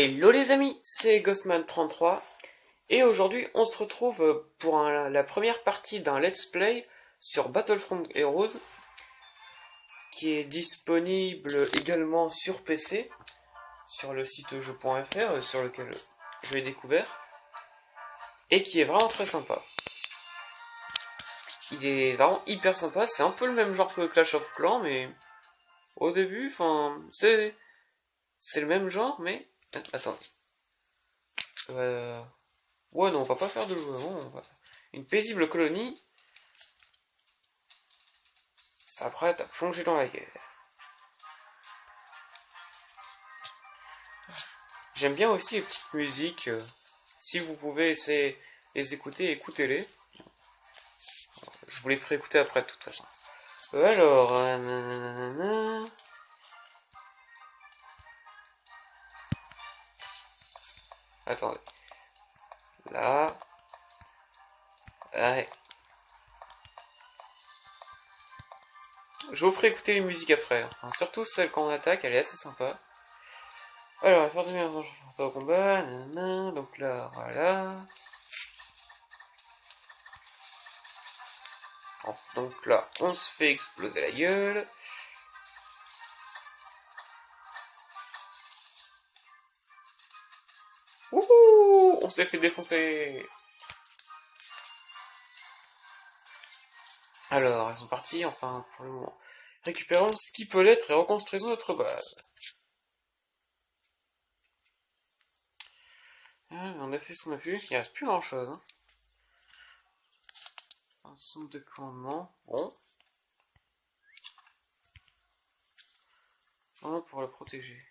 Hello les amis, c'est Ghostman33 et aujourd'hui on se retrouve pour la première partie d'un let's play sur Battlefront Heroes qui est disponible également sur PC sur le site jeu.fr sur lequel je l'ai découvert et qui est vraiment très sympa. Il est vraiment hyper sympa, c'est un peu le même genre que Clash of Clans mais au début, c'est le même genre mais... Attendez. Ouais, non, on va pas faire de jeu avant, on va faire une paisible colonie s'apprête à plonger dans la guerre. J'aime bien aussi les petites musiques. Si vous pouvez essayer les écouter, écoutez-les. Je vous les ferai écouter après de toute façon. Alors, attendez. Là. Ouais. Je vous ferai écouter les musiques après. Enfin, surtout celle quand on attaque, elle est assez sympa. Alors, la force de merde au combat. Nanana, donc là, voilà. Donc là, on se fait exploser la gueule. Wouhou! On s'est fait défoncer. Alors, elles sont parties, enfin, pour le moment. Récupérons ce qui peut l'être et reconstruisons notre base. On a fait ce qu'on a pu. Il reste plus grand chose. Hein. Un centre de commandement. Bon. Voilà pour le protéger.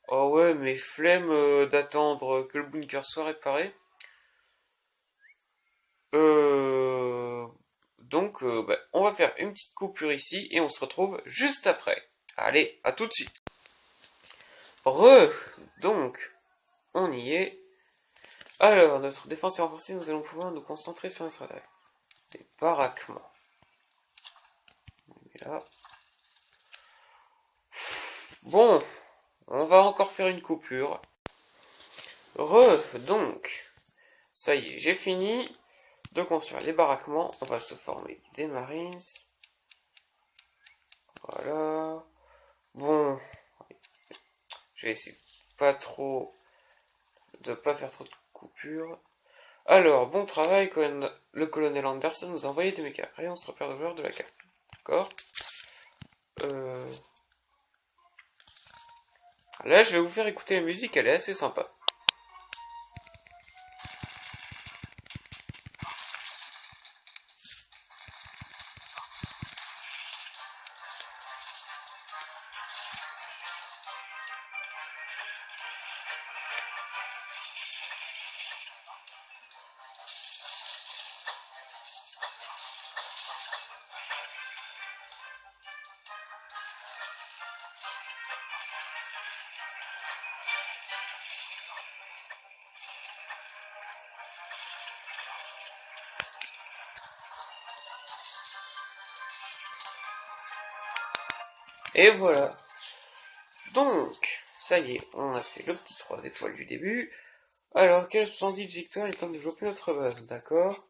Oh ouais, mais flemme d'attendre que le bunker soit réparé. Donc, on va faire une petite coupure ici et on se retrouve juste après. Allez, à tout de suite. Donc, on y est. Alors, notre défense est renforcée, nous allons pouvoir nous concentrer sur notre attaque. Des baraquements. Et là. Bon, on va encore faire une coupure. Donc, ça y est, j'ai fini de construire les baraquements. On va se former des marines. Voilà. Bon, je vais essayer de pas faire trop de coupures. Alors, bon travail, le colonel Anderson nous a envoyé des mécas. Rayon se repère de joueurs de la carte. D'accord. Là, je vais vous faire écouter la musique, elle est assez sympa. Et voilà. Donc, ça y est, on a fait le petit 3 étoiles du début. Alors, quelle splendide victoire, il est temps de développer notre base, d'accord.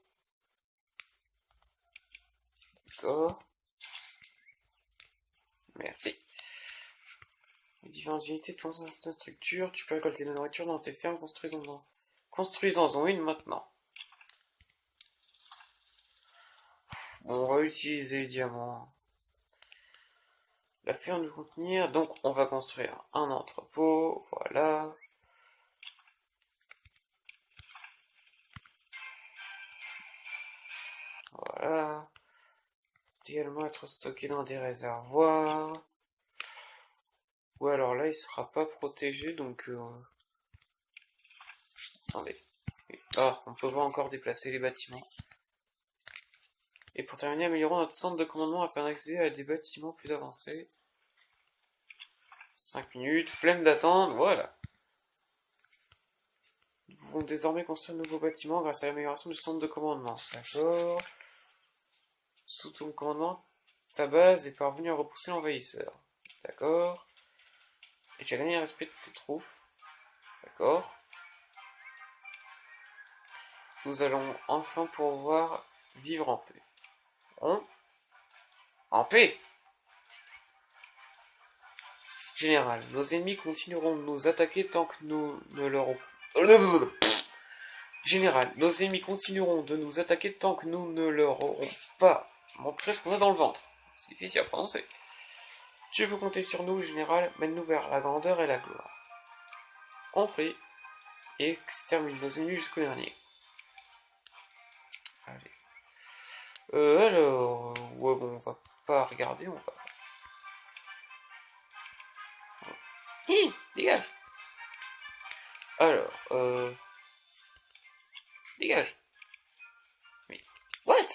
D'accord. Merci. Les différentes unités de dans cette structure, tu peux récolter de la nourriture dans tes fermes, construisons-en une maintenant. Bon, on va utiliser les diamants. La ferme de contenir, donc on va construire un entrepôt, voilà. Voilà. Également être stocké dans des réservoirs. Ou alors là, il sera pas protégé, donc... Attendez. Ah, on peut pas encore déplacer les bâtiments. Et pour terminer, améliorons notre centre de commandement afin d'accéder à des bâtiments plus avancés. 5 minutes, flemme d'attendre, voilà. Nous pouvons désormais construire de nouveaux bâtiments grâce à l'amélioration du centre de commandement. D'accord. Sous ton commandement, ta base est parvenue à repousser l'envahisseur. D'accord. Et j'ai gagné le respect de tes troupes. D'accord. Nous allons enfin pouvoir vivre en paix. En paix. Général, nos ennemis continueront de nous attaquer tant que nous ne leur... Général, nos ennemis continueront de nous attaquer tant que nous ne leur aurons pas montré ce qu'on a dans le ventre. C'est difficile à prononcer. Tu peux compter sur nous, général, mène-nous vers la grandeur et la gloire. Compris. Et extermine nos ennemis jusqu'au dernier. Allez. Alors... Ouais, bon, on va pas regarder, on va... Hi, dégage. Alors, dégage. Mais, what?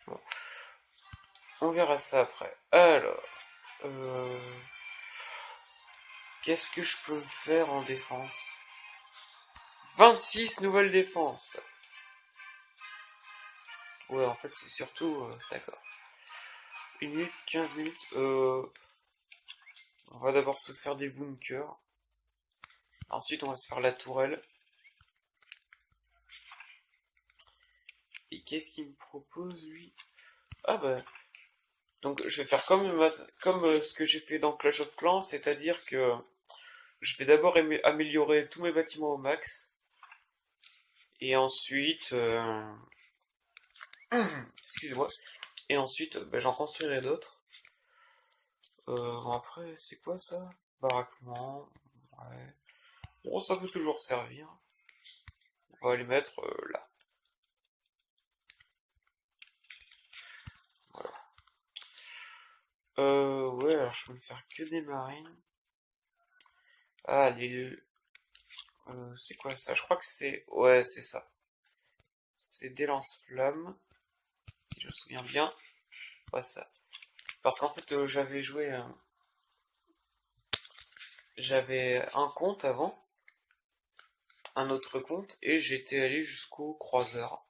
Bon. On verra ça après. Alors, qu'est-ce que je peux faire en défense? 26 nouvelles défenses. Ouais, en fait, c'est surtout... d'accord. 1 minute, 15 minutes. On va d'abord se faire des bunkers. Ensuite, on va se faire la tourelle. Et qu'est-ce qu'il me propose, lui? Ah bah... Donc, je vais faire comme ce que j'ai fait dans Clash of Clans, c'est-à-dire que je vais d'abord améliorer tous mes bâtiments au max. Et ensuite... excusez-moi. Et ensuite, j'en construirai d'autres. Après, c'est quoi ça? Baraquement. Ouais. Bon, ça peut toujours servir. On va les mettre là. Voilà. Ouais, alors je peux me faire que des marines. Ah, c'est quoi ça? Je crois que c'est... Ouais, c'est ça. C'est des lance-flammes. Si je me souviens bien. Ouais, ça. Parce qu'en fait, j'avais un compte avant. Un autre compte. Et j'étais allé jusqu'au croiseur.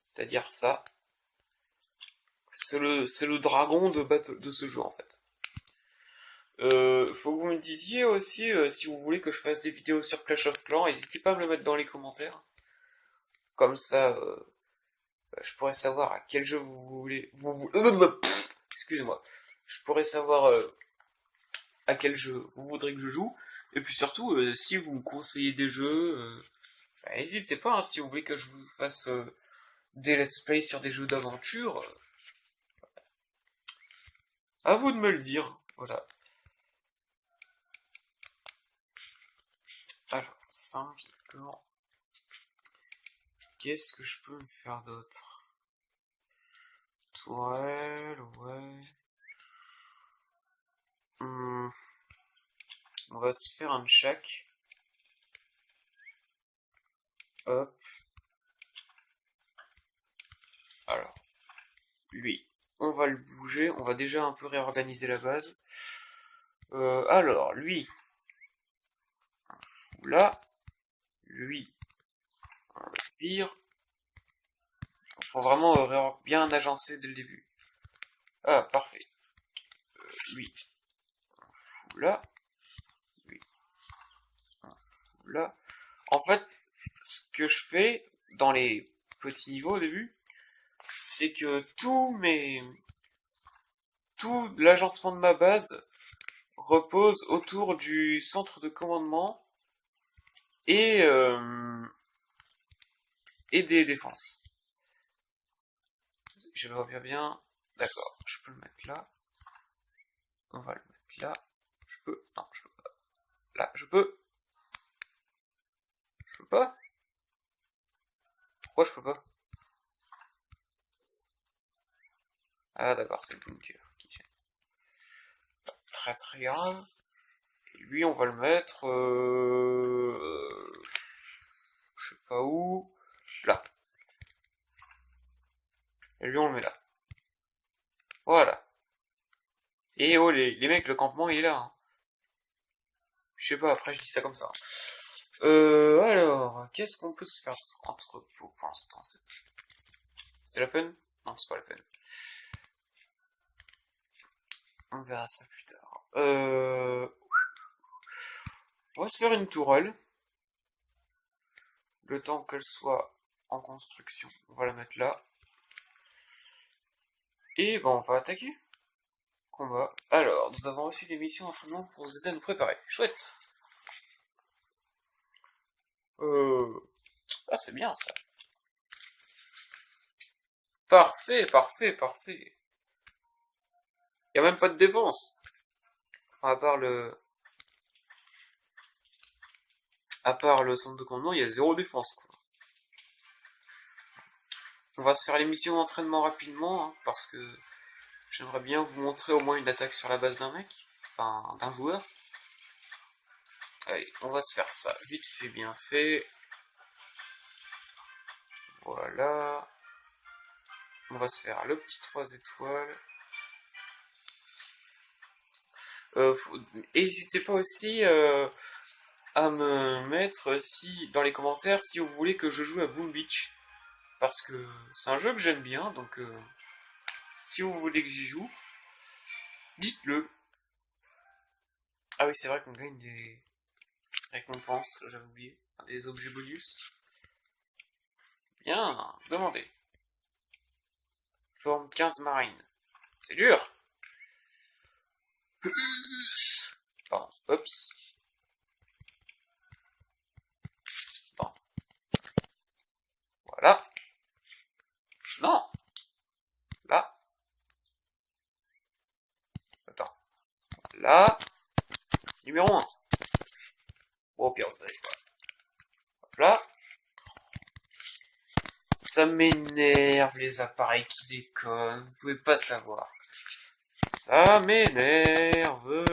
C'est-à-dire ça. C'est le dragon de ce jeu, en fait. Faut que vous me disiez aussi si vous voulez que je fasse des vidéos sur Clash of Clans, n'hésitez pas à me le mettre dans les commentaires. Comme ça, je pourrais savoir à quel jeu vous voulez. Excusez-moi. Je pourrais savoir à quel jeu vous voudrez que je joue. Et puis surtout, si vous me conseillez des jeux, n'hésitez pas. Hein, si vous voulez que je vous fasse des let's play sur des jeux d'aventure, à vous de me le dire. Voilà. Alors, 5 d'accord. Qu'est-ce que je peux me faire d'autre? Tourelle, ouais. On va se faire un check. Hop. Alors, lui, on va le bouger. On va déjà un peu réorganiser la base. Alors, lui, là. Lui, on le vire. Faut vraiment bien agencer dès le début. Ah, parfait. Lui, on fout là. Lui, on fout là. En fait, ce que je fais dans les petits niveaux au début, c'est que tout l'agencement de ma base repose autour du centre de commandement et, et des défenses. Je vois bien. D'accord, je peux le mettre là. On va le mettre là. Je peux. Non, je peux pas. Là, je peux. Je peux pas. Pourquoi je peux pas? Ah d'accord, c'est le bunker qui gêne. Très très grave. Et lui, on va le mettre... je sais pas où. Là. Et lui, on le met là. Voilà. Et oh, les mecs, le campement, il est là. Hein. Je sais pas, après, je dis ça comme ça. Alors, qu'est-ce qu'on peut se faire entre vous pour l'instant? C'est la peine? Non, c'est pas la peine. On verra ça plus tard. On va se faire une tourelle. Le temps qu'elle soit en construction. On va la mettre là. Et ben on va attaquer. Combat. Alors, nous avons reçu des missions d'entraînement pour nous aider à nous préparer. Chouette. Ah, c'est bien ça. Parfait, parfait, parfait. Y a même pas de défense. Enfin, à part le centre de commandement, il y a zéro défense, quoi. On va se faire les missions d'entraînement rapidement, hein, parce que j'aimerais bien vous montrer au moins une attaque sur la base d'un mec. Enfin, d'un joueur. Allez, on va se faire ça. Vite fait, bien fait. Voilà. On va se faire le petit 3 étoiles. N'hésitez pas aussi à me mettre dans les commentaires si vous voulez que je joue à Boom Beach. Parce que c'est un jeu que j'aime bien, donc si vous voulez que j'y joue, dites-le. Ah oui, c'est vrai qu'on gagne des récompenses, j'avais oublié. Enfin, des objets bonus. Bien, demandez. Forme 15 marine. C'est dur. Pardon, oups. Bon. Voilà. Non. Là. Attends. Là. Numéro 1. Bon, au pire, vous savez quoi. Hop là. Ça m'énerve les appareils qui déconnent. Vous pouvez pas savoir. Ça m'énerve.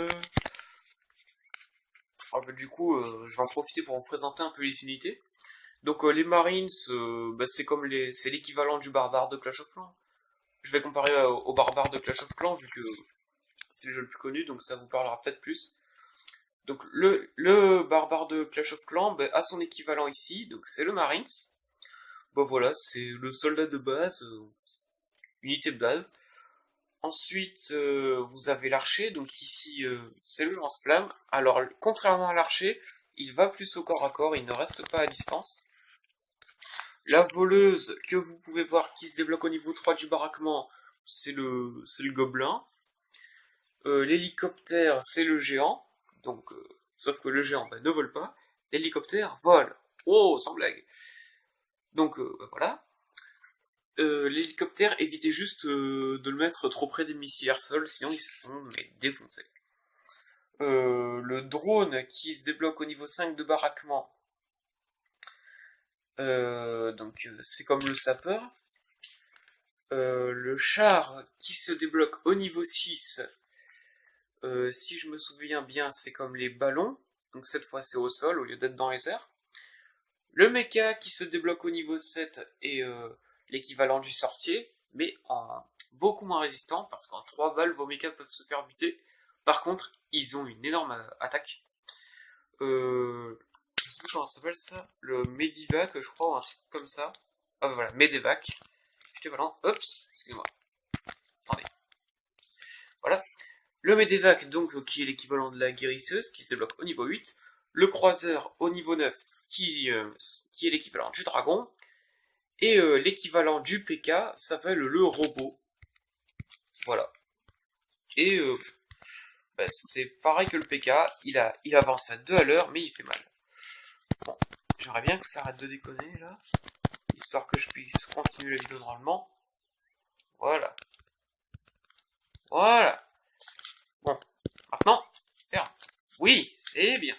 Ah, bah, du coup, je vais en profiter pour vous présenter un peu les unités. Donc les Marines, bah, c'est l'équivalent du barbare de Clash of Clans. Je vais comparer au barbare de Clash of Clans vu que c'est le jeu le plus connu, donc ça vous parlera peut-être plus. Donc le barbare de Clash of Clans bah, a son équivalent ici, donc c'est le Marines. Bon voilà, c'est le soldat de base, unité de base. Ensuite, vous avez l'archer, donc ici c'est le lance-flamme. Alors contrairement à l'archer, il va plus au corps à corps, il ne reste pas à distance. La voleuse que vous pouvez voir qui se débloque au niveau 3 du baraquement, c'est le gobelin. L'hélicoptère, c'est le géant. Donc, sauf que le géant bah, ne vole pas. L'hélicoptère vole. Oh, sans blague. Donc, bah, voilà. L'hélicoptère, évitez juste de le mettre trop près des missiles air-sol, sinon ils se font défoncer. Le drone qui se débloque au niveau 5 de baraquement, donc c'est comme le sapeur. Le char qui se débloque au niveau 6, si je me souviens bien, c'est comme les ballons. Donc cette fois c'est au sol au lieu d'être dans les airs. Le mecha qui se débloque au niveau 7 est l'équivalent du sorcier, mais en beaucoup moins résistant, parce qu'en 3 balles, vos mechas peuvent se faire buter. Par contre, ils ont une énorme attaque. Je sais plus comment ça s'appelle ça. Le Medivac, je crois, ou un truc comme ça. Ah voilà, Medivac. Équivalent. Oups, excusez-moi. Attendez. Voilà. Le Medevac, donc, qui est l'équivalent de la guérisseuse, qui se débloque au niveau 8. Le croiseur au niveau 9, qui est l'équivalent du dragon. Et l'équivalent du PK s'appelle le robot. Voilà. Et bah, c'est pareil que le PK, il avance à 2 à l'heure, mais il fait mal. Bon, j'aimerais bien que ça arrête de déconner là, histoire que je puisse continuer la vidéo normalement. Voilà. Voilà. Bon, maintenant, ferme. Oui, c'est bien.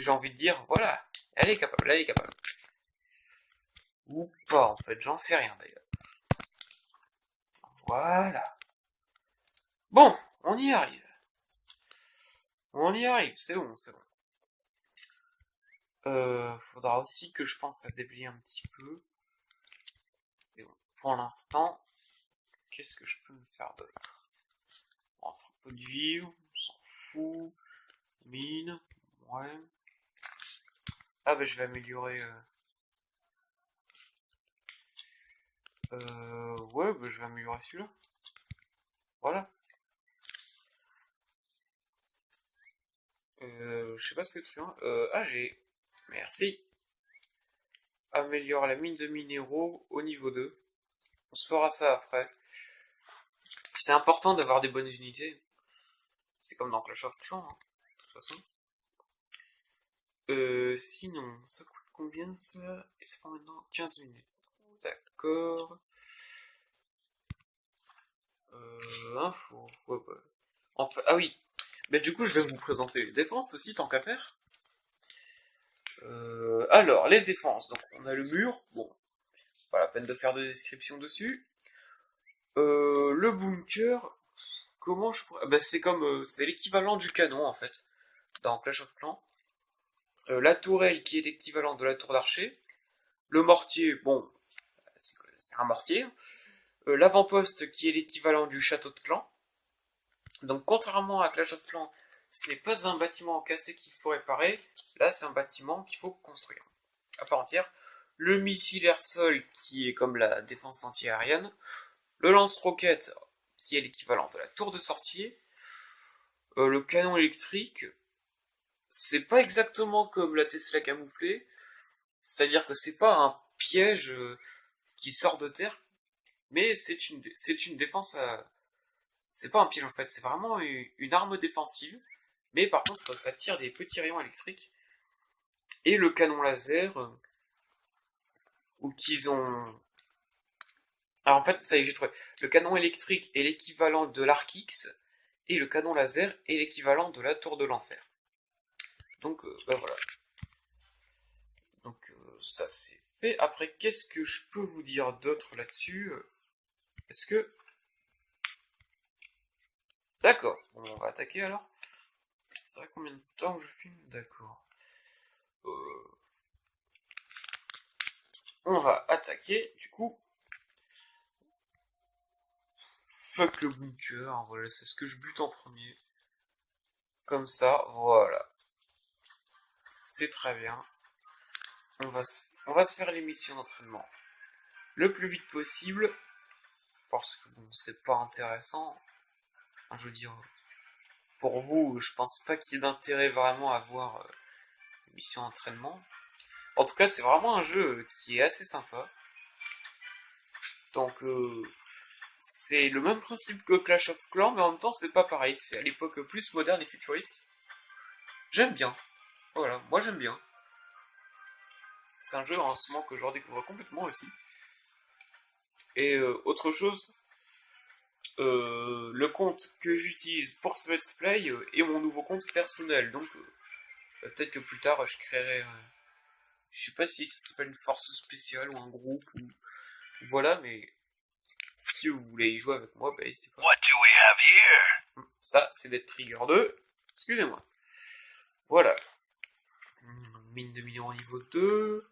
J'ai envie de dire, voilà, elle est capable, elle est capable. Ou pas, en fait, j'en sais rien d'ailleurs. Voilà. Bon, on y arrive. On y arrive, c'est bon, c'est bon. Faudra aussi que je pense à déblayer un petit peu. Et bon, pour l'instant, qu'est-ce que je peux me faire d'autre? On va faire un peu de vivre, on s'en fout. Mine, ouais. Ah bah je vais améliorer... ouais, bah je vais améliorer celui-là. Voilà. Je sais pas ce que tu as. Ah, j'ai... Merci. Améliore la mine de minéraux au niveau 2. On se fera ça après. C'est important d'avoir des bonnes unités. C'est comme dans Clash of Clans, hein, de toute façon. Sinon, ça coûte combien ça? Et c'est pas maintenant 15 minutes. D'accord. Info. Ouais, ouais. Enfin, ah oui. Mais du coup, je vais vous présenter les défenses aussi, tant qu'à faire. Alors, les défenses. Donc, on a le mur. Bon, pas la peine de faire de description dessus. Le bunker. Comment je pourrais... Bah, c'est comme... c'est l'équivalent du canon, en fait, dans Clash of Clans. La tourelle, qui est l'équivalent de la tour d'archer. Le mortier, bon, c'est un mortier. L'avant-poste, qui est l'équivalent du château de clan. Donc, contrairement à Clash of Clans, ce n'est pas un bâtiment cassé qu'il faut réparer. Là, c'est un bâtiment qu'il faut construire à part entière. Le missile air-sol, qui est comme la défense anti-aérienne. Le lance-roquette, qui est l'équivalent de la tour de sorcier. Le canon électrique, c'est pas exactement comme la Tesla camouflée. C'est-à-dire que c'est pas un piège qui sort de terre, mais c'est une défense à... C'est pas un piège en fait, c'est vraiment une arme défensive. Mais par contre, ça tire des petits rayons électriques. Et le canon laser, ou qu'ils ont... Alors en fait, ça y est, j'ai trouvé. Le canon électrique est l'équivalent de l'arc X, et le canon laser est l'équivalent de la tour de l'enfer. Donc, bah voilà. Donc, ça c'est fait. Après, qu'est-ce que je peux vous dire d'autre là-dessus? Est-ce que... D'accord, bon, on va attaquer alors. Ça fait combien de temps que je filme? D'accord. On va attaquer, du coup. Fuck le bunker, voilà, c'est ce que je bute en premier. Comme ça, voilà. C'est très bien. On va se faire les missions d'entraînement le plus vite possible. Parce que bon, c'est pas intéressant. Enfin, je veux dire, pour vous, je pense pas qu'il y ait d'intérêt vraiment à voir les missions d'entraînement. En tout cas, c'est vraiment un jeu qui est assez sympa. Donc, c'est le même principe que Clash of Clans, mais en même temps, c'est pas pareil. C'est à l'époque plus moderne et futuriste. J'aime bien. Voilà, moi j'aime bien. C'est un jeu en ce moment que je redécouvre complètement aussi. Et autre chose, le compte que j'utilise pour ce let's play est mon nouveau compte personnel. Donc peut-être que plus tard je créerai... je sais pas si ça s'appelle une force spéciale ou un groupe ou... Voilà, mais si vous voulez y jouer avec moi, bah n'hésitez pas. What do we have here? Ça, c'est Dead Trigger 2. Excusez-moi. Voilà. Mine de millions au niveau 2.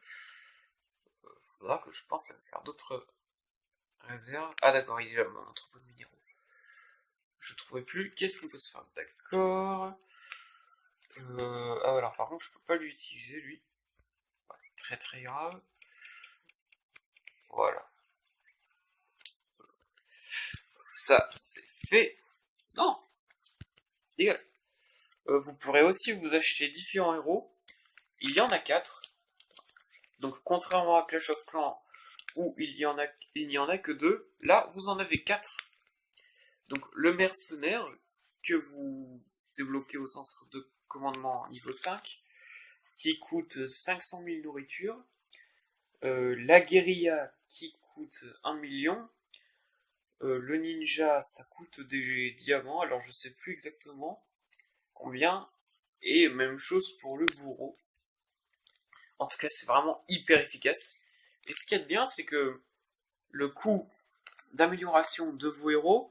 Faudra que je pense à faire d'autres réserves. Ah d'accord, il est là mon entrepôt de minéraux. Je trouvais plus. Qu'est-ce qu'il faut se faire? D'accord. Ah alors par contre je peux pas l'utiliser lui. Ouais, très très grave. Voilà. Ça c'est fait. Non. Égal. Vous pourrez aussi vous acheter différents héros. Il y en a 4. Donc contrairement à Clash of Clans où il n'y en a que 2, là vous en avez 4. Donc le mercenaire que vous débloquez au centre de commandement niveau 5, qui coûte 500 000 nourritures. La guérilla qui coûte 1 million. Le ninja ça coûte des diamants, alors je sais plus exactement combien. Et même chose pour le bourreau. En tout cas c'est vraiment hyper efficace. Et ce qu'il y a de bien c'est que le coût d'amélioration de vos héros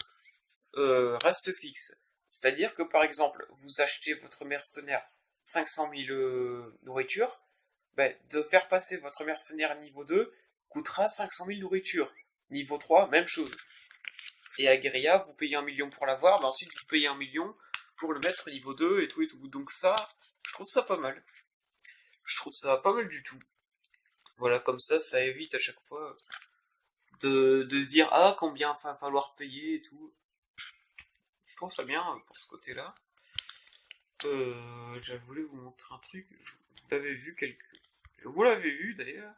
reste fixe. C'est-à-dire que par exemple, vous achetez votre mercenaire 500 000 nourritures, ben, de faire passer votre mercenaire niveau 2 coûtera 500 000 nourritures. Niveau 3, même chose. Et à guérilla, vous payez 1 million pour l'avoir, mais ensuite vous payez 1 million pour le mettre niveau 2 et tout et tout. Donc ça, je trouve ça pas mal. Je trouve ça pas mal du tout. Voilà, comme ça évite à chaque fois de se dire ah combien va falloir payer et tout. Je trouve ça bien pour ce côté-là. Je voulais vous montrer un truc. Vous l'avez vu d'ailleurs.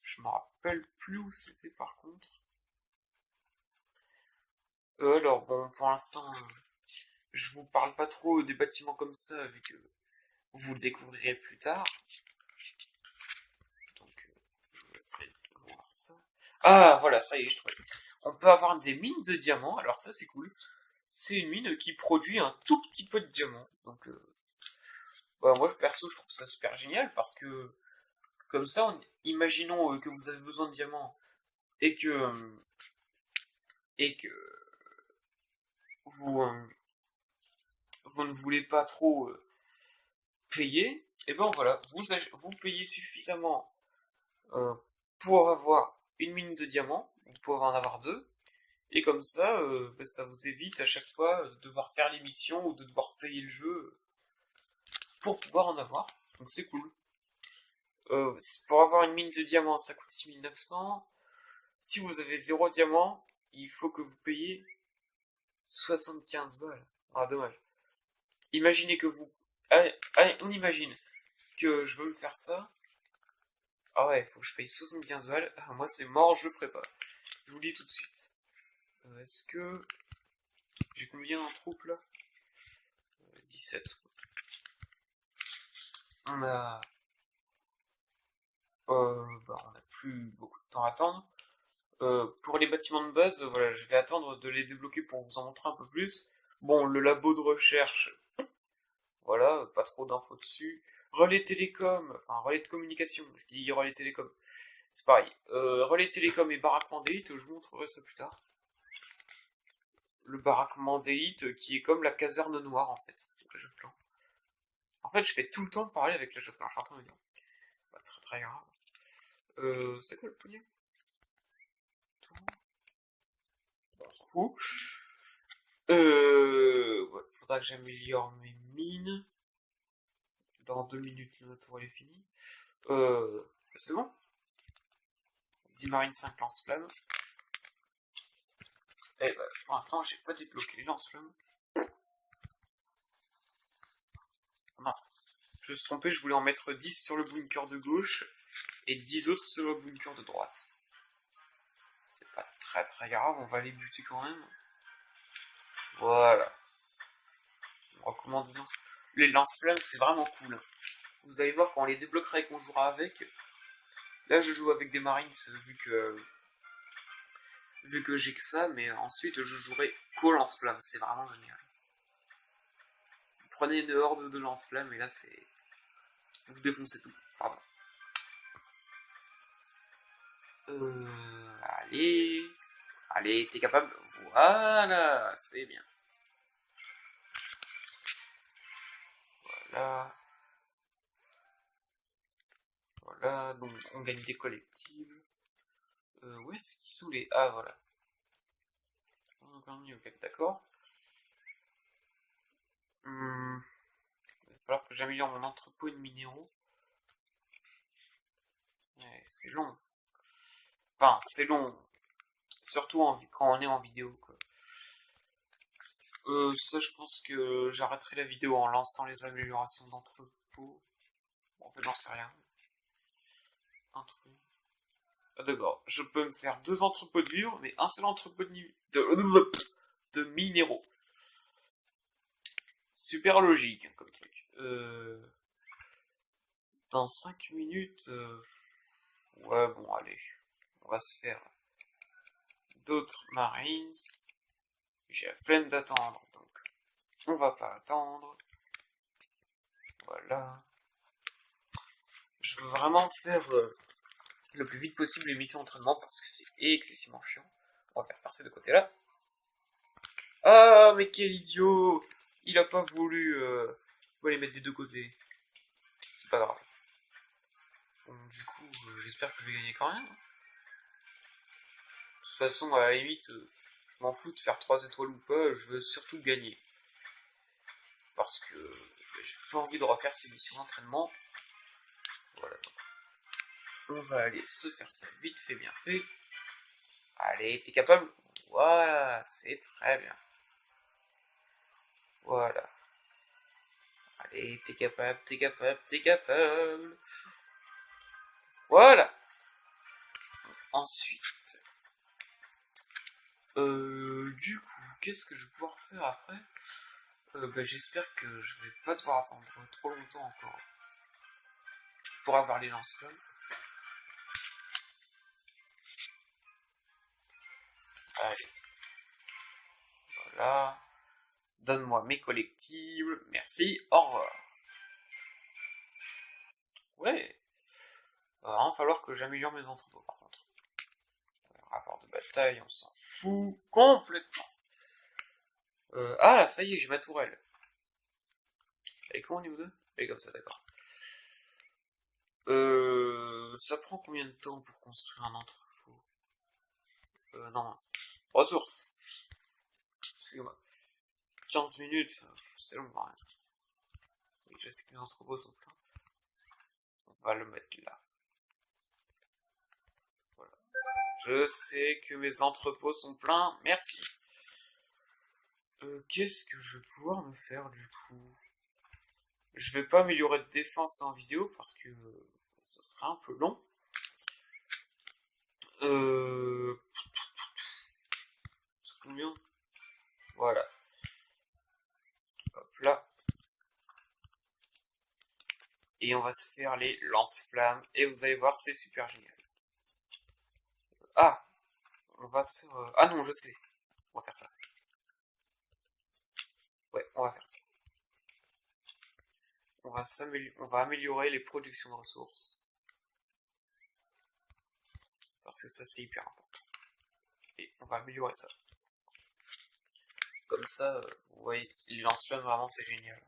Je me rappelle plus où c'était par contre. Alors bon, pour l'instant, je vous parle pas trop des bâtiments comme ça, vu que vous le découvrirez plus tard. Donc, je vous laisserai voir ça. Ah, voilà, ça y est, je trouve. On peut avoir des mines de diamants, alors ça c'est cool. C'est une mine qui produit un tout petit peu de diamants. Donc, bah, moi perso, je trouve ça super génial parce que, comme ça, imaginons que vous avez besoin de diamants et que vous ne voulez pas trop payer, et ben voilà, vous payez suffisamment euh, pour avoir une mine de diamants, vous pouvez en avoir deux, et comme ça, ben, ça vous évite à chaque fois de devoir faire les missions ou de devoir payer le jeu pour pouvoir en avoir. Donc c'est cool. Pour avoir une mine de diamants, ça coûte 6900. Si vous avez 0 diamant, il faut que vous payiez 75 balles. Ah, dommage. Imaginez que vous... Allez, on imagine que je veux faire ça. Ah ouais, il faut que je paye 75 balles. Ah, moi, c'est mort, je le ferai pas. Je vous le dis tout de suite. Est-ce que... J'ai combien en troupe, là 17. On a... bah, on a plus beaucoup de temps à attendre. Pour les bâtiments de base, voilà, je vais attendre de les débloquer pour vous en montrer un peu plus. Bon, le labo de recherche, voilà, pas trop d'infos dessus. Relais télécom, enfin relais de communication, je dis relais télécom, c'est pareil. Relais télécom et baraquement d'élite, je vous montrerai ça plus tard. Le baraquement d'élite qui est comme la caserne noire en fait, Clash of Clans. En fait, je fais tout le temps parler avec Clash of Clans, je suis en train de me dire. Pas très très grave. C'était quoi le pognon? Bon, on s'en fout. Ouais, faudra que j'améliore mes mines. Dans 2 minutes, le tour est fini. C'est bon. 10 marines, 5 lance-flammes. Et bah, pour l'instant, j'ai pas débloqué les lance-flammes. Oh, mince. Je me suis trompé, je voulais en mettre 10 sur le bunker de gauche et 10 autres sur le bunker de droite. C'est pas très très grave, on va les buter quand même. Voilà. On recommande les lance-flammes, c'est vraiment cool. Vous allez voir quand on les débloquera et qu'on jouera avec. Là, je joue avec des marines vu que j'ai que ça, mais ensuite je jouerai qu'au lance-flammes. C'est vraiment génial. Vous prenez une horde de lance-flammes et là, c'est... Vous défoncez tout. Pardon. Allez. Allez, t'es capable. Voilà, c'est bien. Voilà. Voilà, donc on gagne des collectives. Où est-ce qu'ils sont les... Ah, voilà. On a encore mis au cap, d'accord. Il va falloir que j'améliore mon entrepôt de minéraux. Ouais, c'est long. Enfin, c'est long. Surtout quand on est en vidéo, quoi. Ça, je pense que j'arrêterai la vidéo en lançant les améliorations d'entrepôt. Bon, en fait, j'en sais rien. Un truc. Ah, d'accord. Je peux me faire 2 entrepôts de vivres, mais un seul entrepôt de minéraux. Super logique, hein, comme truc. Dans 5 minutes... Ouais, bon, allez. On va se faire d'autres marines. J'ai la flemme d'attendre, donc on va pas attendre. Voilà. Je veux vraiment faire le plus vite possible les missions d'entraînement parce que c'est excessivement chiant. On va faire passer de côté là. Ah, mais quel idiot! Il a pas voulu les mettre des deux côtés. C'est pas grave. Bon, du coup, j'espère que je vais gagner quand même. De toute façon, à la limite, je m'en fous de faire 3 étoiles ou pas, je veux surtout gagner. Parce que j'ai pas envie de refaire ces missions d'entraînement. Voilà. On va aller se faire ça vite fait, bien fait. Allez, t'es capable? Voilà, c'est très bien. Voilà. Allez, t'es capable, t'es capable, t'es capable. Voilà. Ensuite, du coup, qu'est-ce que je vais pouvoir faire après? J'espère que je vais pas devoir attendre trop longtemps encore pour avoir les lance-flammes. Allez, voilà. Donne-moi mes collectibles. Merci, au revoir. Ouais. Va vraiment falloir que j'améliore mes entrepôts par contre. Rapport de bataille, on s'en fout complètement. Ah, ça y est, j'ai ma tourelle. Elle est comment au niveau 2? Elle est comme ça, d'accord. Ça prend combien de temps pour construire un entrepôt? Non, mince. Ressources. Excusez-moi. 15 minutes, c'est long quand même. Oui, je sais que mes entrepôts sont pleins. On va le mettre là. Voilà. Je sais que mes entrepôts sont pleins, merci. Qu'est-ce que je vais pouvoir me faire du coup? Je vais pas améliorer de défense en vidéo parce que ça sera un peu long. C'est combien? Voilà. Hop là. Et on va se faire les lance-flammes. Et vous allez voir, c'est super génial. Ah, on va se faire... Ah non, je sais. On va faire ça. Ouais, on va faire ça. On va améliorer les productions de ressources. Parce que ça, c'est hyper important. Et on va améliorer ça. Comme ça, vous voyez, les lance-flammes, vraiment, c'est génial.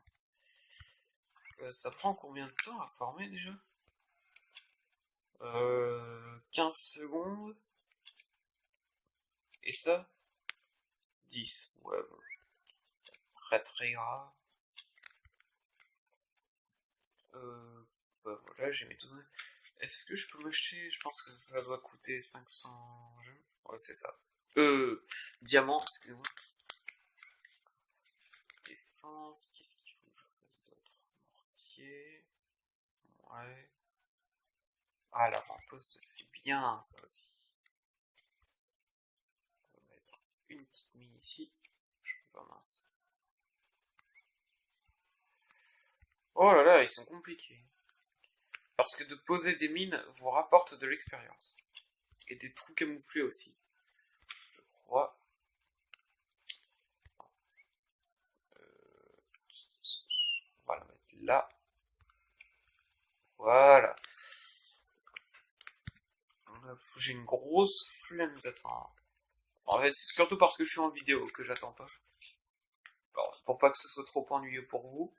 Ça prend combien de temps à former déjà? 15 secondes. Et ça 10. Ouais, bon. Très grave. Voilà, j'ai mes données. Est-ce que je peux m'acheter? Je pense que ça doit coûter 500 gemmes. Ouais, c'est ça. Diamant, excusez-moi. Défense, qu'est-ce qu'il faut que je fasse d'autre? Mortier. Ouais. Ah, l'avant-poste, c'est bien, ça aussi. On va mettre une petite mine ici. Je peux pas, mince. Oh là là, ils sont compliqués. Parce que de poser des mines vous rapporte de l'expérience. Et des trous camouflés aussi. Je crois. On va la mettre là. Voilà. J'ai une grosse flemme d'attendre. En fait, c'est surtout parce que je suis en vidéo que j'attends pas. Alors, pour pas que ce soit trop ennuyeux pour vous.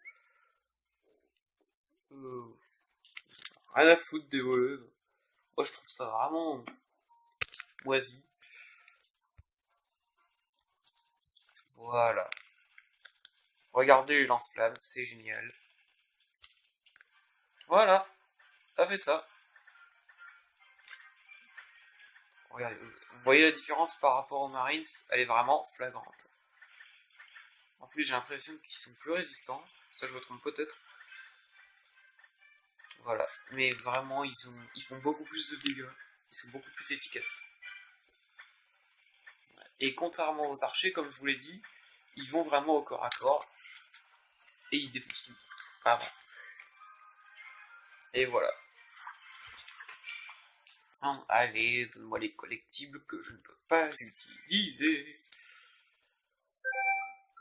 Rien à foutre des voleuses. Moi, je trouve ça vraiment moisi. Voilà. Regardez les lance-flammes, c'est génial. Voilà. Ça fait ça. Regardez, vous voyez la différence par rapport aux Marines? Elle est vraiment flagrante. En plus, j'ai l'impression qu'ils sont plus résistants. Ça, je me trompe peut-être. Voilà. Mais vraiment, ils font beaucoup plus de dégâts. Ils sont beaucoup plus efficaces. Et contrairement aux archers, comme je vous l'ai dit, ils vont vraiment au corps à corps. Et ils défoncent tout. Vraiment. Et voilà. Allez, donne-moi les collectibles que je ne peux pas utiliser.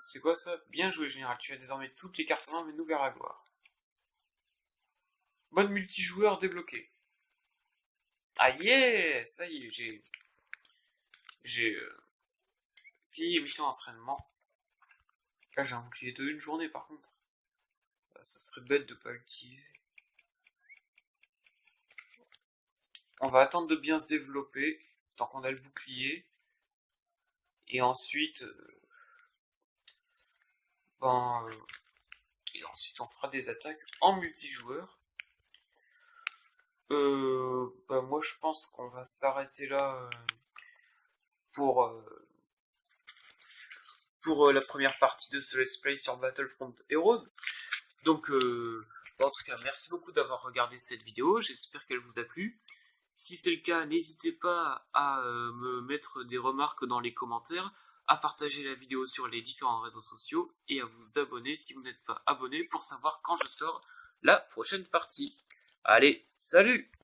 C'est quoi ça? Bien joué, général. Tu as désormais toutes les cartes en main, mais nous vers la gloire. Mode multijoueur débloqué. Ah yeah! Ça y est, j'ai fini les missions d'entraînement. Là, j'ai un bouclier de une journée, par contre. Ça serait bête de pas l'utiliser. On va attendre de bien se développer, tant qu'on a le bouclier. Et ensuite... et ensuite, on fera des attaques en multijoueur. Moi, je pense qu'on va s'arrêter là pour pour la première partie de ce let's play sur Battlefront Heroes. Donc, en tout cas, merci beaucoup d'avoir regardé cette vidéo, j'espère qu'elle vous a plu. Si c'est le cas, n'hésitez pas à me mettre des remarques dans les commentaires, à partager la vidéo sur les différents réseaux sociaux et à vous abonner si vous n'êtes pas abonné pour savoir quand je sors la prochaine partie. Allez, salut!